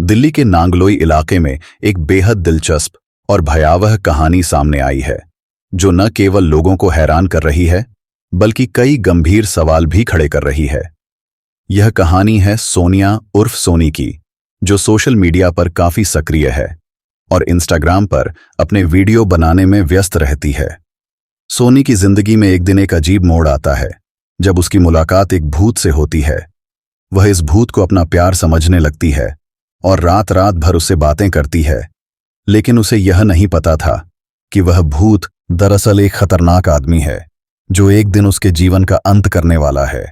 दिल्ली के नांगलोई इलाके में एक बेहद दिलचस्प और भयावह कहानी सामने आई है, जो न केवल लोगों को हैरान कर रही है, बल्कि कई गंभीर सवाल भी खड़े कर रही है। यह कहानी है सोनिया उर्फ सोनी की, जो सोशल मीडिया पर काफी सक्रिय है और इंस्टाग्राम पर अपने वीडियो बनाने में व्यस्त रहती है। सोनी की जिंदगी में एक दिन एक अजीब मोड़ आता है, जब उसकी मुलाकात एक भूत से होती है। वह इस भूत को अपना प्यार समझने लगती है और रात रात भर उससे बातें करती है, लेकिन उसे यह नहीं पता था कि वह भूत दरअसल एक खतरनाक आदमी है, जो एक दिन उसके जीवन का अंत करने वाला है।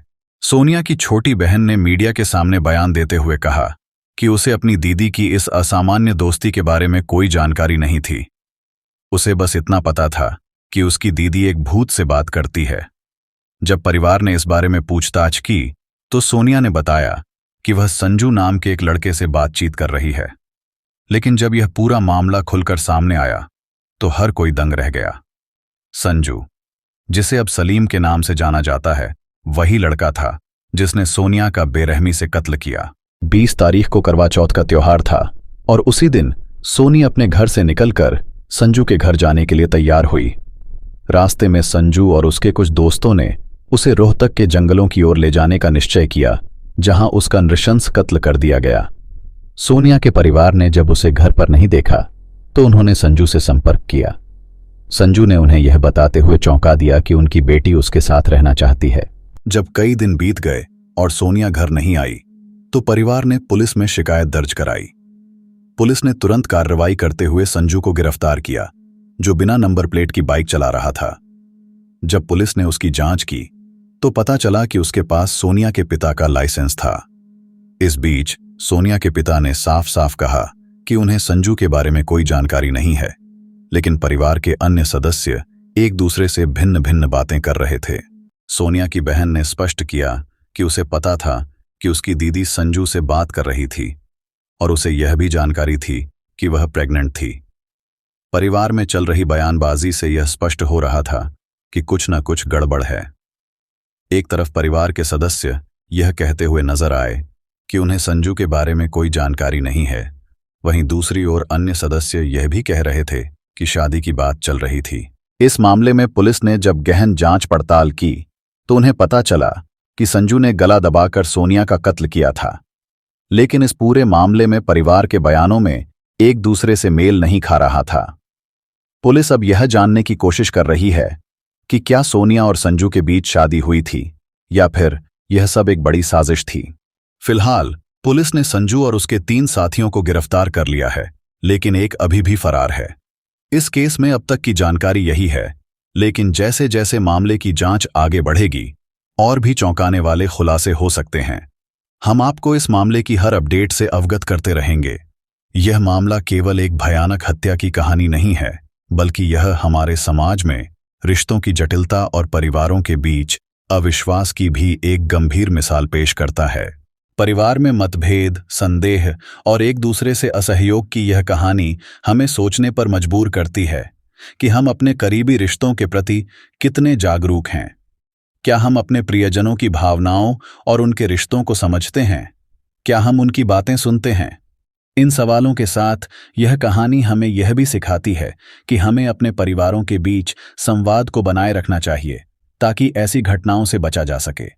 सोनिया की छोटी बहन ने मीडिया के सामने बयान देते हुए कहा कि उसे अपनी दीदी की इस असामान्य दोस्ती के बारे में कोई जानकारी नहीं थी। उसे बस इतना पता था कि उसकी दीदी एक भूत से बात करती है। जब परिवार ने इस बारे में पूछताछ की, तो सोनिया ने बताया कि वह संजू नाम के एक लड़के से बातचीत कर रही है। लेकिन जब यह पूरा मामला खुलकर सामने आया, तो हर कोई दंग रह गया। संजू, जिसे अब सलीम के नाम से जाना जाता है, वही लड़का था जिसने सोनिया का बेरहमी से कत्ल किया। 20 तारीख को करवा चौथ का त्योहार था और उसी दिन सोनी अपने घर से निकलकर संजू के घर जाने के लिए तैयार हुई। रास्ते में संजू और उसके कुछ दोस्तों ने उसे रोहतक के जंगलों की ओर ले जाने का निश्चय किया, जहां उसका नृशंस कत्ल कर दिया गया। सोनिया के परिवार ने जब उसे घर पर नहीं देखा, तो उन्होंने संजू से संपर्क किया। संजू ने उन्हें यह बताते हुए चौंका दिया कि उनकी बेटी उसके साथ रहना चाहती है। जब कई दिन बीत गए और सोनिया घर नहीं आई, तो परिवार ने पुलिस में शिकायत दर्ज कराई। पुलिस ने तुरंत कार्रवाई करते हुए संजू को गिरफ्तार किया, जो बिना नंबर प्लेट की बाइक चला रहा था। जब पुलिस ने उसकी जांच की, तो पता चला कि उसके पास सोनिया के पिता का लाइसेंस था। इस बीच सोनिया के पिता ने साफ साफ कहा कि उन्हें संजू के बारे में कोई जानकारी नहीं है, लेकिन परिवार के अन्य सदस्य एक दूसरे से भिन्न भिन्न बातें कर रहे थे। सोनिया की बहन ने स्पष्ट किया कि उसे पता था कि उसकी दीदी संजू से बात कर रही थी और उसे यह भी जानकारी थी कि वह प्रेग्नेंट थी। परिवार में चल रही बयानबाजी से यह स्पष्ट हो रहा था कि कुछ न कुछ गड़बड़ है। एक तरफ परिवार के सदस्य यह कहते हुए नजर आए कि उन्हें संजू के बारे में कोई जानकारी नहीं है, वहीं दूसरी ओर अन्य सदस्य यह भी कह रहे थे कि शादी की बात चल रही थी। इस मामले में पुलिस ने जब गहन जांच पड़ताल की, तो उन्हें पता चला कि संजू ने गला दबाकर सोनिया का कत्ल किया था। लेकिन इस पूरे मामले में परिवार के बयानों में एक दूसरे से मेल नहीं खा रहा था। पुलिस अब यह जानने की कोशिश कर रही है कि क्या सोनिया और संजू के बीच शादी हुई थी या फिर यह सब एक बड़ी साजिश थी। फिलहाल पुलिस ने संजू और उसके 3 साथियों को गिरफ्तार कर लिया है, लेकिन एक अभी भी फरार है। इस केस में अब तक की जानकारी यही है, लेकिन जैसे जैसे मामले की जांच आगे बढ़ेगी, और भी चौंकाने वाले खुलासे हो सकते हैं। हम आपको इस मामले की हर अपडेट से अवगत करते रहेंगे। यह मामला केवल एक भयानक हत्या की कहानी नहीं है, बल्कि यह हमारे समाज में रिश्तों की जटिलता और परिवारों के बीच अविश्वास की भी एक गंभीर मिसाल पेश करता है। परिवार में मतभेद, संदेह और एक दूसरे से असहयोग की यह कहानी हमें सोचने पर मजबूर करती है कि हम अपने करीबी रिश्तों के प्रति कितने जागरूक हैं। क्या हम अपने प्रियजनों की भावनाओं और उनके रिश्तों को समझते हैं? क्या हम उनकी बातें सुनते हैं? इन सवालों के साथ यह कहानी हमें यह भी सिखाती है कि हमें अपने परिवारों के बीच संवाद को बनाए रखना चाहिए, ताकि ऐसी घटनाओं से बचा जा सके।